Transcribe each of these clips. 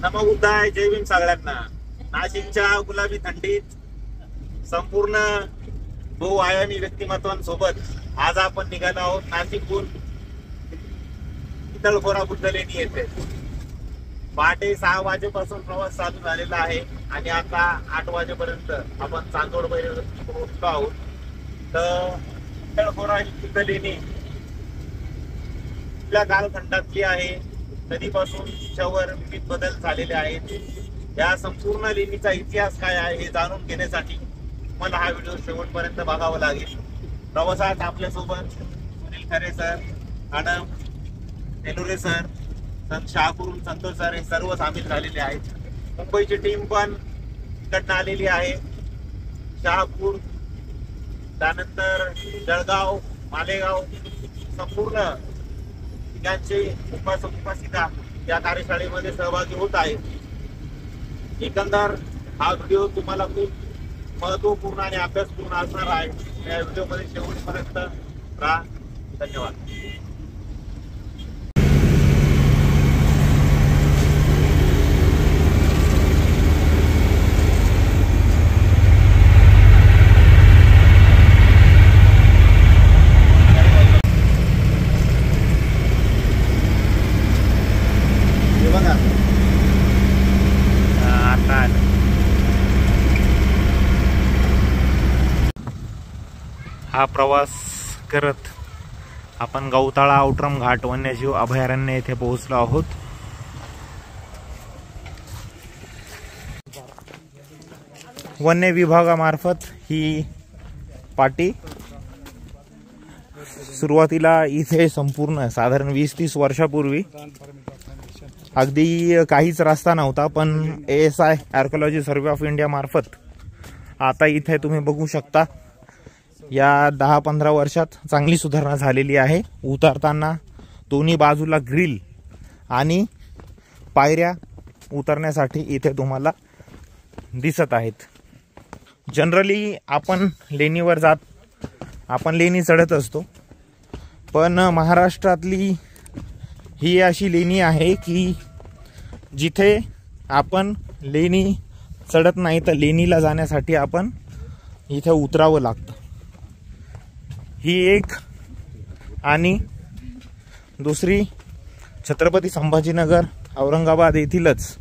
नमो बुद्धाय, जय भीम सगळ्यांना। नाशिकच्या गुलाबी थंडीत संपूर्ण बहुआयामी व्यक्तिमत्वांसोबत आज आपण निघालो आहोत नाशिकहून पितळखोरा बुद्ध लेणी येथे। पहाटे 6 वाजेपासून प्रवास चालू झालेला आहे आणि आता 8 वाजेपर्यंत आपण चांदोड पोहोचलो आहोत। तर पितळखोरा ही बुद्ध लेणी आपल्या कालखंडातली आहे। कधीपासून तिच्यावर विविध बदल झालेले आहेत। या संपूर्ण लेणीचा इतिहास काय आहे हे जाणून घेण्यासाठी मला हा व्हिडिओ शेवटपर्यंत बघावा लागेल। प्रवासात आपल्यासोबत Sunil Khare sir, madam Telure sir, शहापूरहून संतोष सर हे सर्व सामील झालेले आहेत। मुंबईची टीम पण इकडनं आलेली आहे। शहापूर, त्यानंतर जळगाव, मालेगाव संपूर्ण ठिकाणचे उपासिका या कार्यशाळेमध्ये सहभागी होत आहेत। एकंदर हा व्हिडिओ तुम्हाला खूप महत्वपूर्ण आणि अभ्यासपूर्ण असणार आहे। या व्हिडिओमध्ये शेवटपर्यंत राहा। धन्यवाद। हा प्रवास करत आपण गौताळा आउटरम घाट वन्यजीव अभयारण्य येथे पोहोचलो आहोत। वन्य विभागामार्फत ही पाटी सुरुवातीला इथे संपूर्ण साधारण 20-30 वर्षापूर्वी अगदी काहीच रस्ता नव्हता, पण ASI archaeology survey of India मार्फत आता इथे तुम्ही बघू शकता या 10-15 वर्षात चांगली सुधारणा झालेली आहे। उतरताना दोन्ही बाजूला ग्रिल आणि पायऱ्या उतरण्यासाठी इथे तुम्हाला दिसत आहेत। जनरली आपण लेणी चढत असतो, पण महाराष्ट्रातली ही अशी लेणी आहे की जिथे आपण लेणी चढत नाही तर लेणीला जाण्यासाठी आपण इथे उतरावं लागतं। ही एक आणि दुसरी छत्रपती संभाजीनगर औरंगाबाद येथीलच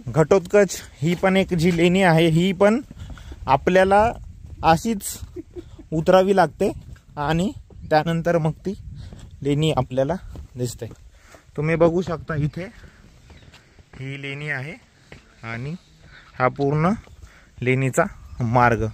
घटोत्कच ही पण एक जी लेणी आहे, ही पण आपल्याला अशीच उतरावी लागते आणि त्यानंतर मग ती लेणी आपल्याला दिसते। तुम्ही बघू शकता इथे ही लेणी आहे आणि हा पूर्ण लेणीचा मार्ग।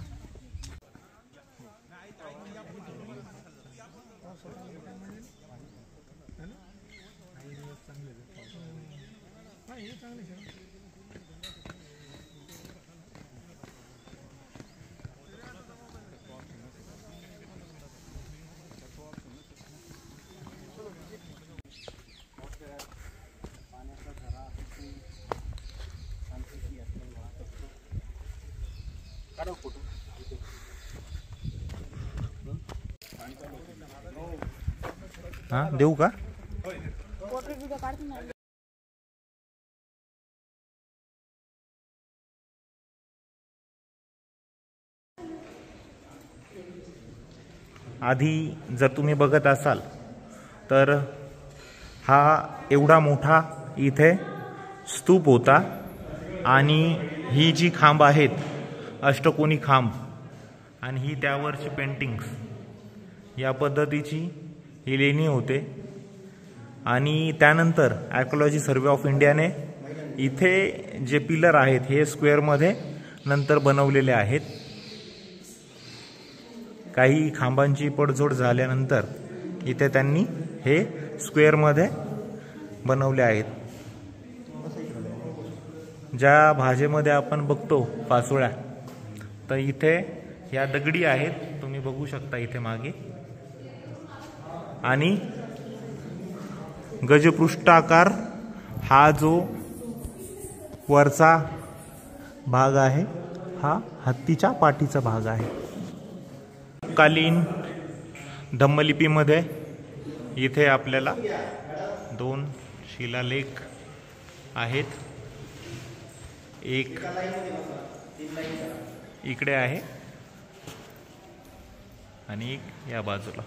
हा देऊ का? आधी जर तुम्ही बघत असाल तर हा एवढा मोठा इथे स्तूप होता आणि ही जी खांब आहेत अष्टकोनी खांब आणि ही त्यावरची पेंटिंग्स या पद्धतीची ही लेणी होते। आणि त्यानंतर आर्किओलॉजी सर्वे ऑफ इंडियाने इथे जे पिलर आहेत हे स्क्वेअरमध्ये नंतर बनवलेले आहेत। काही खांबांची पडझड झाल्यानंतर इथे त्यांनी हे स्क्वेअरमध्ये बनवले आहेत। ज्या भाषेमध्ये आपण बघतो पाचोळ्या, तर इथे ह्या दगडी आहेत, तुम्ही बघू शकता इथे मागे। आणि गजपृष्ठाकार हा जो वरचा भाग आहे हा हत्तीच्या पाठीचा भाग आहे। कालीन धम्मलिपीमध्ये इथे आपल्याला 2 शिलालेख आहेत एक इकडे आहे आणि एक या बाजूला.